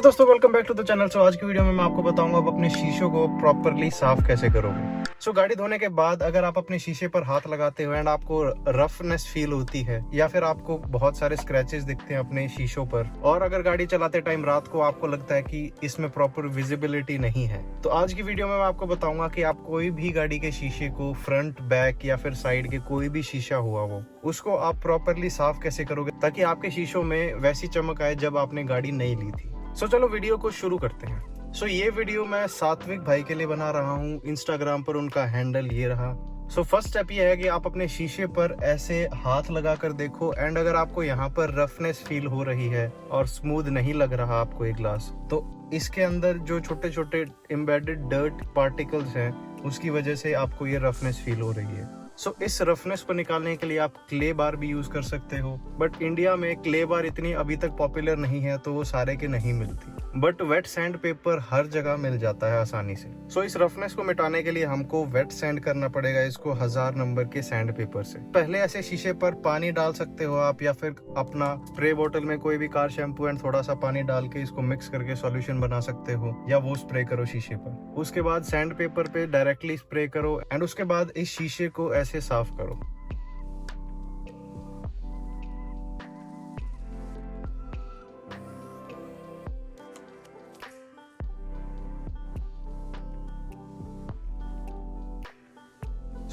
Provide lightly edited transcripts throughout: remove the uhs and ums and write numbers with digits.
दोस्तों, welcome back to the channel. आज की वीडियो में मैं आपको बताऊंगा आप अपने शीशों को प्रॉपरली साफ कैसे करोगे। गाड़ी धोने के बाद अगर आप अपने शीशे पर हाथ लगाते हो एंड आपको रफनेस फील होती है या फिर आपको बहुत सारे स्क्रैचेस दिखते हैं अपने शीशों पर, और अगर गाड़ी चलाते टाइम रात को आपको लगता है कि इसमें प्रॉपर विजिबिलिटी नहीं है, तो आज की वीडियो में मैं आपको बताऊंगा कि आप कोई भी गाड़ी के शीशे को, फ्रंट, बैक या फिर साइड के कोई भी शीशा हुआ वो, उसको आप प्रॉपरली साफ कैसे करोगे ताकि आपके शीशों में वैसी चमक आए जब आपने गाड़ी नहीं ली थी। चलो वीडियो को शुरू करते हैं। ये वीडियो मैं सात्विक भाई के लिए बना रहा हूँ। इंस्टाग्राम पर उनका हैंडल ये रहा। फर्स्ट स्टेप ये है कि आप अपने शीशे पर ऐसे हाथ लगा कर देखो एंड अगर आपको यहाँ पर रफनेस फील हो रही है और स्मूथ नहीं लग रहा आपको एक ग्लास, तो इसके अंदर जो छोटे छोटे एम्बेडेड डर्ट पार्टिकल्स हैं उसकी वजह से आपको ये रफनेस फील हो रही है। इस रफनेस को निकालने के लिए आप क्ले बार भी यूज कर सकते हो, बट इंडिया में क्ले बार इतनी अभी तक पॉपुलर नहीं है तो वो सारे के नहीं मिलती, बट वेट सैंड पेपर हर जगह मिल जाता है आसानी से। इस रफनेस को मिटाने के लिए हमको वेट सैंड करना पड़ेगा इसको 1000 नंबर के सैंड पेपर से। पहले ऐसे शीशे पर पानी डाल सकते हो आप, या फिर अपना स्प्रे बोतल में कोई भी कार शैम्पू एंड थोड़ा सा पानी डाल के इसको मिक्स करके सॉल्यूशन बना सकते हो, या वो स्प्रे करो शीशे पर। उसके बाद सैंड पेपर पे डायरेक्टली स्प्रे करो एंड उसके बाद इस शीशे को ऐसे साफ करो।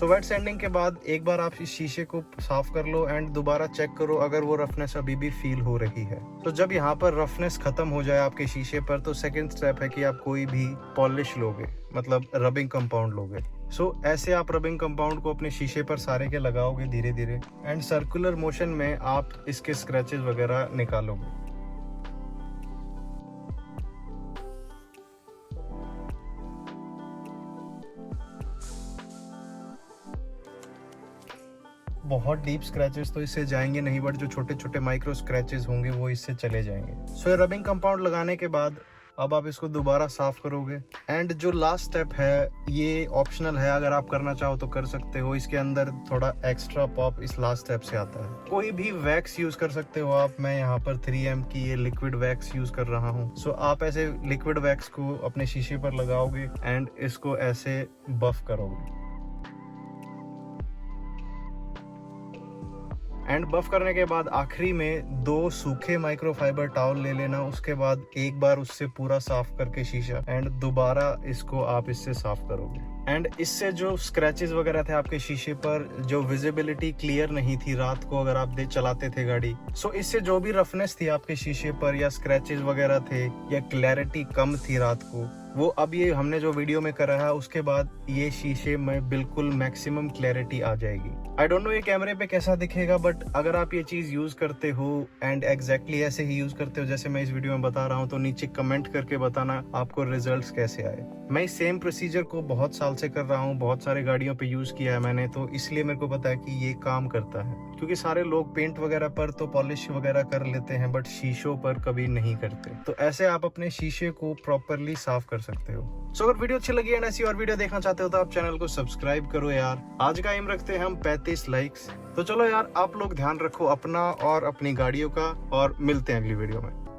वेट सैंडिंग के बाद एक बार आप इस शीशे को साफ कर लो एंड दोबारा चेक करो अगर वो रफनेस अभी भी फील हो रही है। जब यहाँ पर रफनेस खत्म हो जाए आपके शीशे पर, तो सेकंड स्टेप है कि आप कोई भी पॉलिश लोगे, मतलब रबिंग कंपाउंड लोगे। ऐसे आप रबिंग कंपाउंड को अपने शीशे पर सारे के लगाओगे धीरे धीरे एंड सर्कुलर मोशन में आप इसके स्क्रैचेस वगैरह निकालोगे। बहुत डीप स्क्रैचेस तो इससे जाएंगे नहीं, बट जो छोटे छोटे माइक्रो स्क्रैचेस होंगे वो इससे चले जाएंगे। रबिंग कंपाउंड लगाने के बाद अब आप इसको दोबारा साफ करोगे एंड जो लास्ट स्टेप है ये ऑप्शनल है, अगर आप करना चाहो तो कर सकते हो। इसके अंदर थोड़ा एक्स्ट्रा पॉप इस लास्ट स्टेप से आता है। कोई भी वैक्स यूज कर सकते हो आप। मैं यहाँ पर 3M की ये लिक्विड वैक्स यूज कर रहा हूँ। आप ऐसे लिक्विड वैक्स को अपने शीशे पर लगाओगे एंड इसको ऐसे बफ करोगे एंड बफ करने के बाद आखिरी में 2 सूखे माइक्रोफाइबर टॉवल ले लेना। उसके बाद एक बार उससे पूरा साफ करके शीशा एंड दोबारा इसको आप इससे साफ करोगे एंड इससे जो स्क्रैचेस वगैरह थे आपके शीशे पर, जो विजिबिलिटी क्लियर नहीं थी रात को अगर आप चलाते थे गाड़ी, इससे जो भी रफनेस थी आपके शीशे पर या स्क्रैचेस वगैरह थे या क्लैरिटी कम थी रात को, वो अब ये हमने जो वीडियो में करा है उसके बाद ये शीशे में बिल्कुल मैक्सिमम क्लैरिटी आ जाएगी। आई डोंट नो ये कैमरे पे कैसा दिखेगा, बट अगर आप ये चीज यूज करते हो एंड एग्जैक्टली ऐसे ही यूज करते हो जैसे मैं इस वीडियो में बता रहा हूँ, तो नीचे कमेंट करके बताना आपको रिजल्ट्स कैसे आए। मैं इस सेम प्रोसीजर को बहुत साल से कर रहा हूँ, बहुत सारे गाड़ियों पे यूज किया है मैंने, तो इसलिए मेरे को पता है कि ये काम करता है। क्योंकि सारे लोग पेंट वगैरह पर तो पॉलिश वगैरह कर लेते हैं, बट शीशों पर कभी नहीं करते। तो ऐसे आप अपने शीशे को प्रॉपरली साफ कर सकते हो। अगर वीडियो अच्छी लगी है ऐसी और वीडियो देखना चाहते हो तो आप चैनल को सब्सक्राइब करो यार। आज का एम रखते हैं हम 35 लाइक्स। चलो यार, आप लोग ध्यान रखो अपना और अपनी गाड़ियों का, और मिलते हैं अगली वीडियो में।